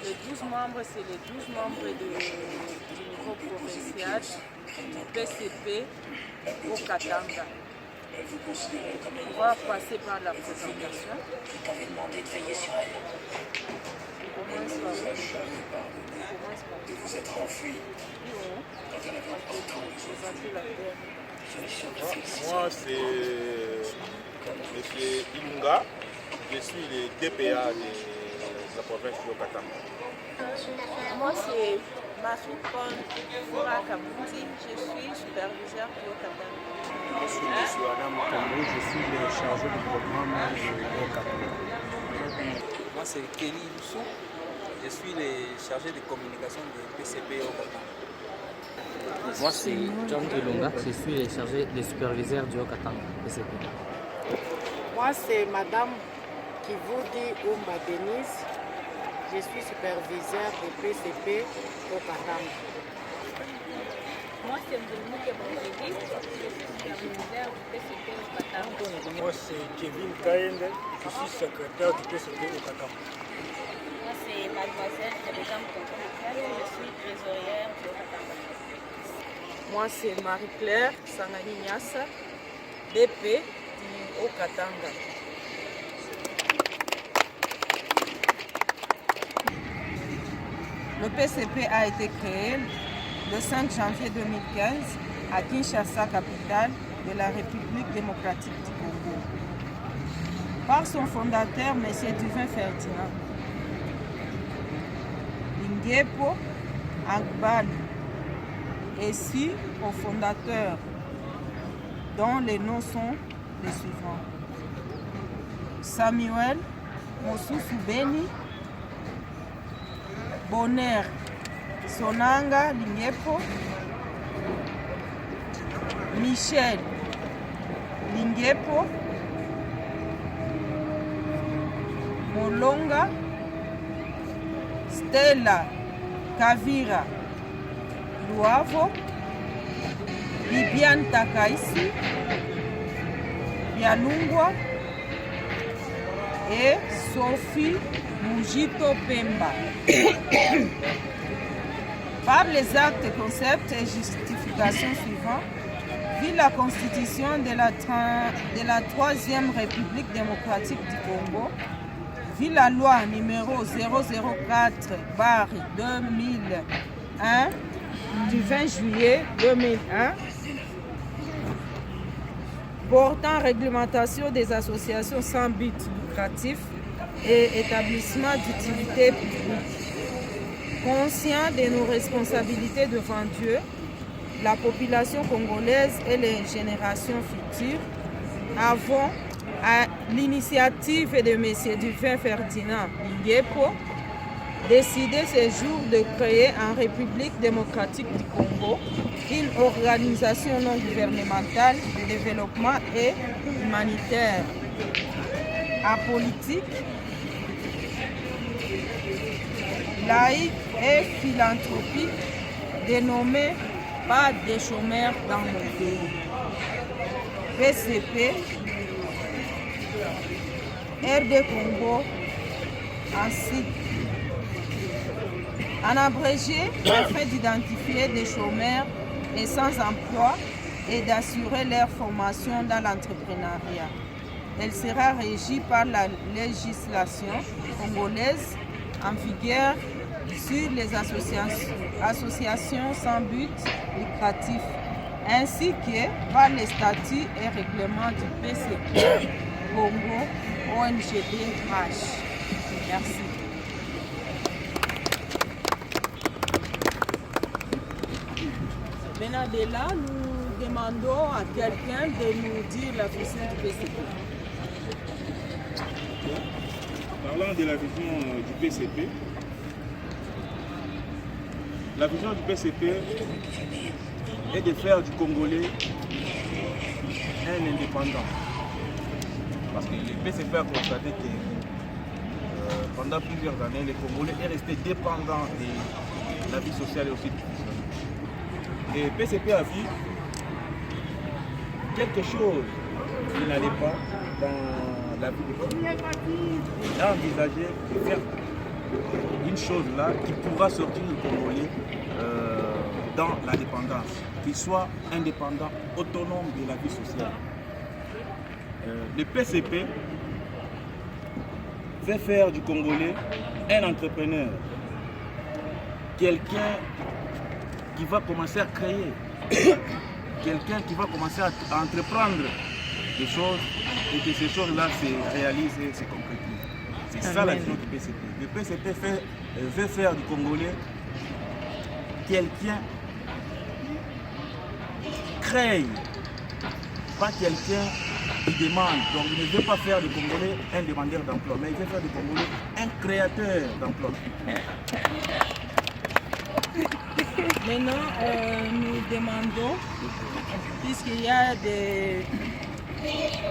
Les 12 membres, c'est les 12 membres du niveau provincial du PCP au Katanga. On va passer par la présentation. Moi, c'est M. Ilunga. Je suis le DPA de la province du Katanga. Moi, c'est Marie-Paul Foura-Kabouti. Je suis superviseur du Katanga. Je suis Adam Kambo, je suis le chargé du programme du Katanga. Moi, c'est Kelly Youssou. Je suis le chargé de communication du PCP au Katanga. Moi, c'est John Ilunga, je suis le chargé des superviseurs du Katanga PCP. Moi, c'est Madame Kivoudi Oumba Denise. Je suis superviseur du PCP au Katanga. Moi, c'est Mboulouke Bangéli, je suis superviseur du PCP au Katanga. Moi, c'est Kevin Kaende, je suis secrétaire du PCP au Katanga. Moi, c'est Mademoiselle Tébéjam Tonton, je suis trésorière du Katanga. Moi, c'est Marie-Claire Sangani Nyassa, DP au Katanga. Le PCP a été créé le 5 janvier 2015 à Kinshasa, capitale de la République démocratique du Congo, par son fondateur, M. Duvin Ferdinand Lingepo Agbal, ainsi aux fondateurs, dont les noms sont les suivants: Samuel Mosusu Beni, Bonheur Sonanga Lingepo, Michel Lingepo, Molonga, Stella Kavira Luavo, Bibiane Takaisi, Bialungwa et Sophie Mujito Pemba. Par les actes, concepts et justifications suivants, vit la constitution de la 3e République démocratique du Congo, vit la loi numéro 004/2001 du 20 juillet 2001 portant réglementation des associations sans but lucratif et établissements d'utilité publique. Conscient de nos responsabilités devant Dieu, la population congolaise et les générations futures, avons, à l'initiative de M. Duvin Ferdinand Lingepo, décidé ce jour de créer en République démocratique du Congo une organisation non gouvernementale de développement et humanitaire, apolitique, laïque et philanthropique, dénommée Pas des chômeurs dans mon pays, PCP, RD Congo, ainsi en abrégé, afin d'identifier des chômeurs et sans emploi et d'assurer leur formation dans l'entrepreneuriat. Elle sera régie par la législation congolaise en vigueur sur les associations sans but lucratif, ainsi que par les statuts et règlements du PCP Congo ONGDH. Merci. Venant de là, nous demandons à quelqu'un de nous dire la vision du PCP. Parlant de la vision du PCP, la vision du PCP est de faire du Congolais un indépendant. Parce que le PCP a constaté que pendant plusieurs années, les Congolais est resté dépendant de la vie sociale et aussi du fiscal. Et le PCP a vu quelque chose qui n'allait pas dans la vie des Congolais. Il a envisagé de faire une chose là qui pourra sortir le Congolais dans la dépendance, qu'il soit indépendant, autonome de la vie sociale. Le PCP fait faire du Congolais un entrepreneur, quelqu'un qui va commencer à créer, quelqu'un qui va commencer à entreprendre des choses et que ces choses-là se réalisent et se concrétisent. C'est ça la vision du PCP. Le PCP veut faire du Congolais quelqu'un crée, pas quelqu'un qui demande. Donc il ne veut pas faire du Congolais un demandeur d'emploi, mais il veut faire du Congolais un créateur d'emploi. Maintenant, nous demandons, puisqu'il y a des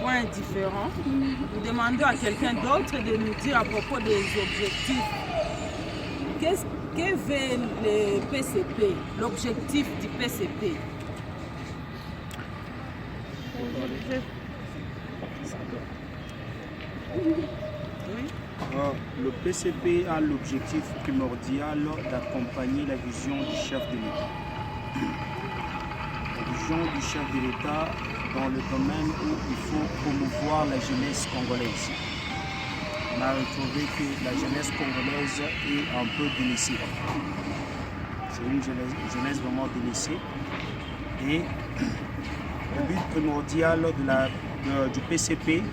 points différents, nous demandons à quelqu'un d'autre de nous dire à propos des objectifs. Que veut le PCP, l'objectif du PCP? Le PCP a l'objectif primordial d'accompagner la vision du chef de l'État. La vision du chef de l'État dans le domaine où il faut promouvoir la jeunesse congolaise. On a retrouvé que la jeunesse congolaise est un peu délaissée. C'est une jeunesse vraiment délaissée. Et le but primordial du PCP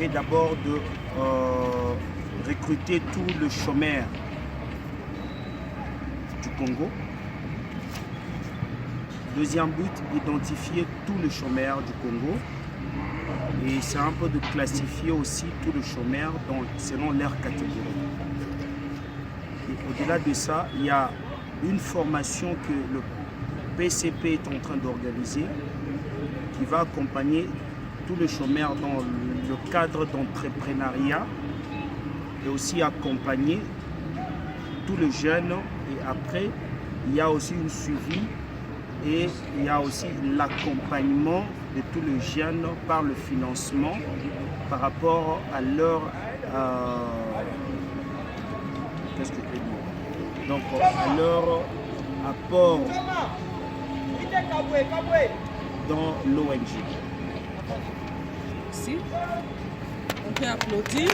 est d'abord de recruter tous les chômeurs du Congo. Deuxième but, identifier tous les chômeurs du Congo. Et c'est un peu de classifier aussi tous les chômeurs selon leur catégorie. Et au-delà de ça, il y a une formation que le PCP est en train d'organiser qui va accompagner tous les chômeurs dans le cadre d'entrepreneuriat et aussi accompagner tous les jeunes. Et après, il y a aussi une suivi et il y a aussi l'accompagnement de tous les jeunes par le financement par rapport à leur qu'est-ce que je peux dire? Donc à leur apport dans l'ONG. Merci. On peut applaudir.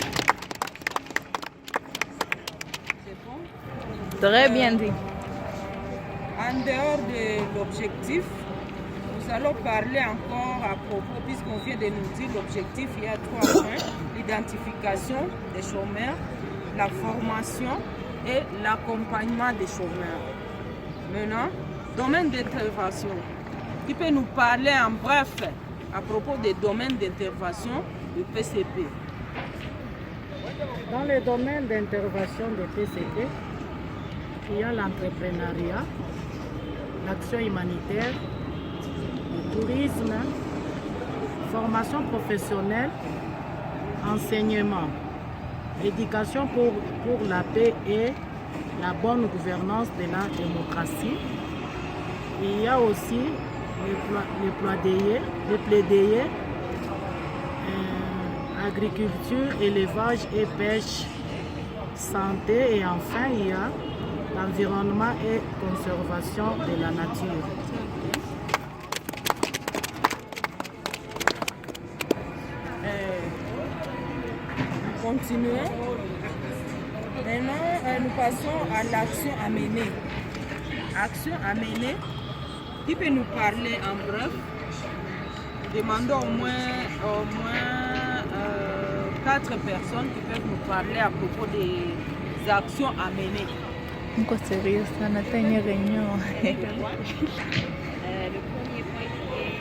C'est bon? Très bien dit. En dehors de l'objectif, nous allons parler encore à propos, puisqu'on vient de nous dire l'objectif, il y a 3 points: l'identification des chômeurs, la formation et l'accompagnement des chômeurs. Maintenant, domaine d'intervention. Qui peut nous parler en bref à propos des domaines d'intervention du PCP? Dans les domaines d'intervention du PCP, il y a l'entrepreneuriat, l'action humanitaire, le tourisme, formation professionnelle, enseignement, éducation pour la paix et la bonne gouvernance de la démocratie. Il y a aussi les plaidoyers, agriculture, élevage et pêche, santé, et enfin il y a l'environnement et conservation de la nature. Nous continuons. Maintenant, nous passons à l'action à mener. Action à mener. Qui peut nous parler en bref? Demandons au moins 4 personnes qui peuvent nous parler à propos des actions à mener. Niko sérieux sana tena réunion. Le premier point est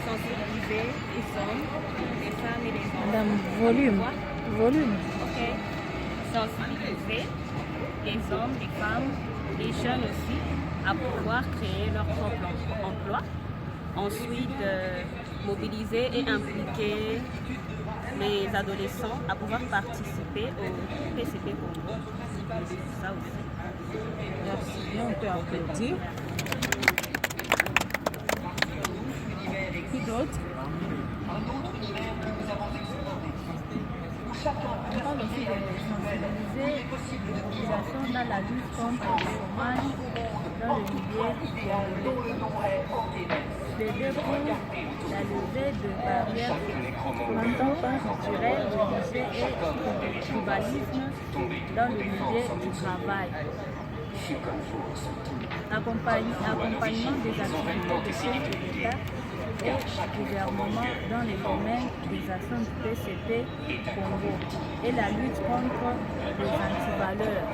sensibiliser les hommes, les femmes et les enfants. Madame, volume. Ok. Sensibiliser les hommes, les femmes, les jeunes aussi, à pouvoir créer leur propre emploi. Ensuite, mobiliser et impliquer les adolescents à pouvoir participer au PCP Congo. Ça aussi. Merci, on peut applaudir. Qui d'autre? On parle aussi de sensibiliser sensibilisation dans la lutte contre le chômage dans le milieu congolais. Plaider pour la levée de barrières culturelles, religieuses et tribalisme dans le milieu du travail. Accompagnement des activités de chefs de l'État et du gouvernement dans les domaines des actions du PCP Congo et la lutte contre les antivaleurs.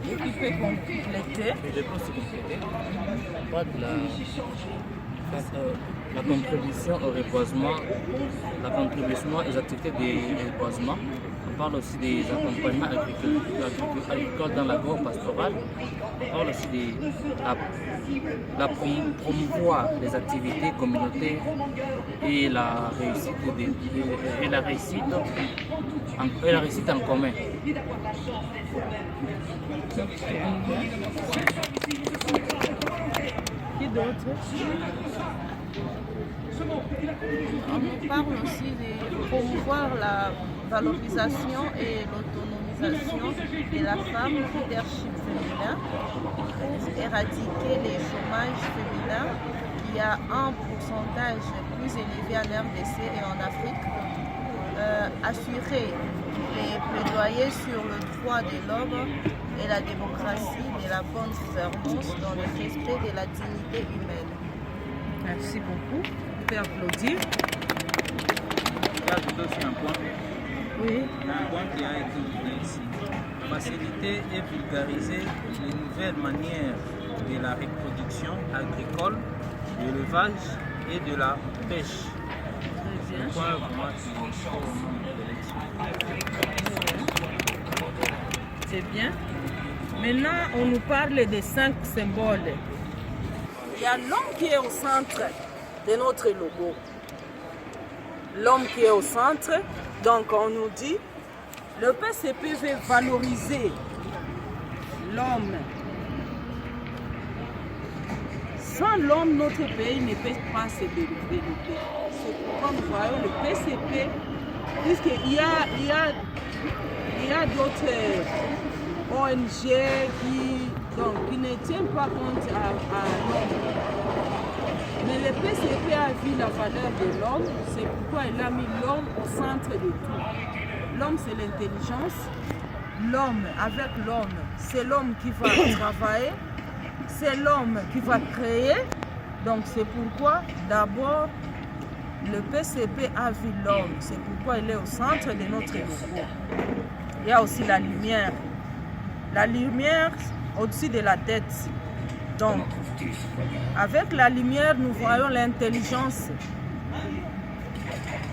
Tu peux compléter. Je peux aussi compléter. On parle de la contribution au reboisement, la contribution aux activités de reboisement. On parle aussi des accompagnements agricoles dans l'agro-pastoral. On parle aussi de promouvoir les activités communautaires et la réussite en commun. Qui d'autre? On parle aussi de promouvoir la valorisation et l'autonomisation de la femme, leadership féminin, pour éradiquer les chômages féminins. Il y a un pourcentage plus élevé en RDC et en Afrique. Assurer les plaidoyers sur le droit de l'homme et la démocratie de la bonne gouvernance dans le respect de la dignité humaine. Merci beaucoup. Vous pouvez applaudir. Je vais ajouter aussi un point. Oui. Un point qui a été dit ici. Faciliter et vulgariser les nouvelles manières de la reproduction agricole, de l'élevage et de la pêche. Très bien. C'est bien. Maintenant, on nous parle des 5 symboles. Il y a l'homme qui est au centre de notre logo. L'homme qui est au centre, donc on nous dit, le PCP veut valoriser l'homme. Sans l'homme, notre pays ne peut pas se développer. C'est pourquoi nous voyons le PCP, puisqu'il y a d'autres ONG qui ne tiennent pas compte à l'homme. Mais le PCP a vu la valeur de l'homme, c'est pourquoi il a mis l'homme au centre de tout. L'homme, c'est l'intelligence. L'homme, avec l'homme, c'est l'homme qui va travailler. C'est l'homme qui va créer. Donc c'est pourquoi d'abord le PCP a vu l'homme. C'est pourquoi il est au centre de notre logo. Il y a aussi la lumière. La lumière au-dessus de la tête. Donc, avec la lumière, nous voyons l'intelligence.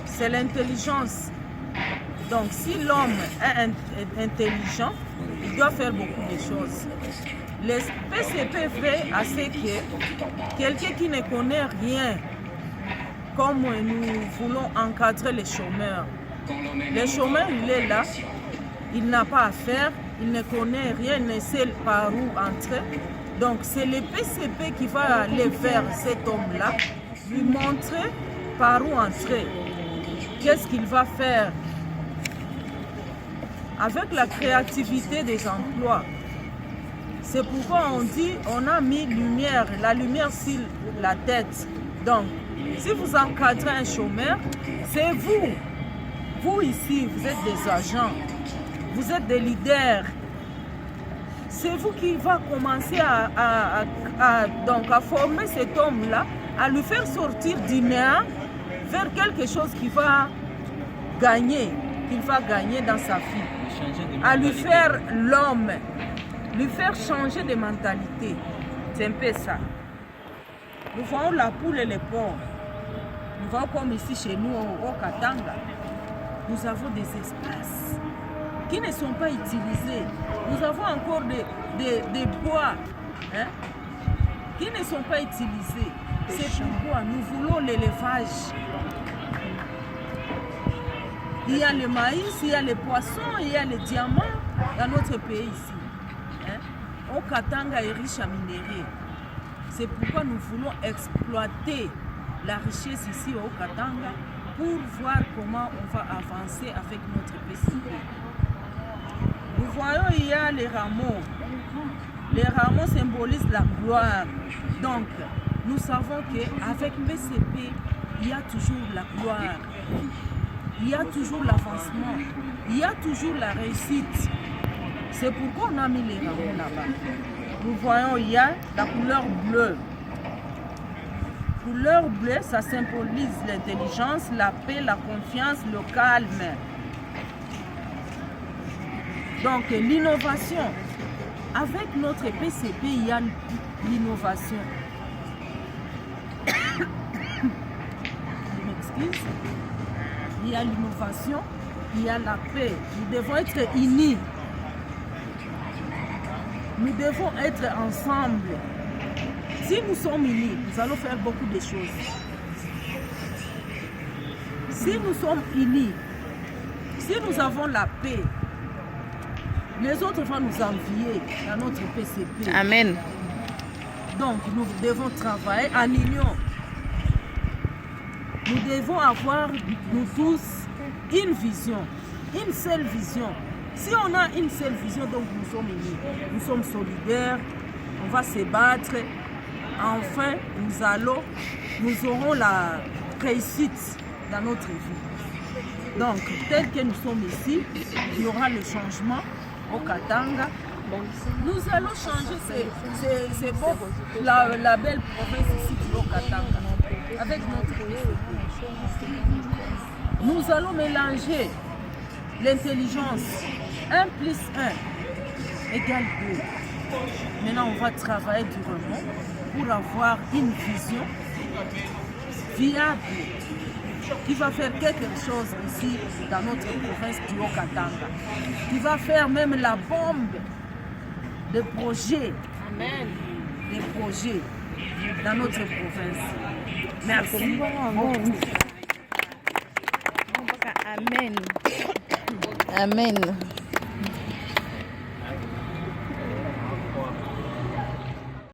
C'est l'intelligence. Donc, si l'homme est intelligent, il doit faire beaucoup de choses. Le PCP fait à ce que quelqu'un qui ne connaît rien, comme nous voulons encadrer les chômeurs. Le chômeur, il est là, il n'a pas à faire, il ne connaît rien, il ne sait par où entrer. Donc c'est le PCP qui va aller vers cet homme-là, lui montrer par où entrer, qu'est-ce qu'il va faire. Avec la créativité des emplois. C'est pourquoi on dit, on a mis lumière, la lumière sur la tête. Donc, si vous encadrez un chômeur, c'est vous. Vous ici, vous êtes des agents, vous êtes des leaders. C'est vous qui va commencer à former cet homme-là, à lui faire sortir du néant vers quelque chose qui va gagner, qu'il va gagner dans sa vie. À lui faire l'homme, lui faire changer de mentalité. C'est un peu ça. Nous voyons la poule et les porcs. Nous voyons comme ici chez nous au Katanga, nous avons des espaces qui ne sont pas utilisés. Nous avons encore des bois qui ne sont pas utilisés. C'est pourquoi nous voulons l'élevage. Il y a le maïs, il y a les poissons, il y a les diamants dans notre pays ici. Au Katanga est riche en minerais. C'est pourquoi nous voulons exploiter la richesse ici au Katanga pour voir comment on va avancer avec notre PCP. Nous voyons, il y a les rameaux. Les rameaux symbolisent la gloire. Donc, nous savons qu'avec PCP, il y a toujours la gloire. Il y a toujours l'avancement. Il y a toujours la réussite. C'est pourquoi on a mis les rameaux là-bas. Nous voyons, il y a la couleur bleue. Couleur bleue, ça symbolise l'intelligence, la paix, la confiance, le calme. Donc, l'innovation. Avec notre PCP, il y a l'innovation. Je m'excuse. Il y a l'innovation, il y a la paix. Nous devons être unis. Nous devons être ensemble. Si nous sommes unis, nous allons faire beaucoup de choses. Si nous sommes unis, si nous avons la paix, les autres vont nous envier dans notre PCP. Amen. Donc, nous devons travailler en union. Nous devons avoir, nous tous, une vision, une seule vision. Si on a une seule vision, donc nous sommes unis, nous sommes solidaires, on va se battre. Enfin, nous aurons la réussite dans notre vie. Donc, tel que nous sommes ici, il y aura le changement au Katanga. Nous allons changer c'est beau, la belle province ici au Katanga avec notre PCP. Nous allons mélanger l'intelligence. 1 plus 1 égale 2. Maintenant, on va travailler durement pour avoir une vision viable qui va faire quelque chose ici dans notre province du Haut-Katanga, qui va faire même la bombe de projets, des projets dans notre province. Merci. Amen. Amen.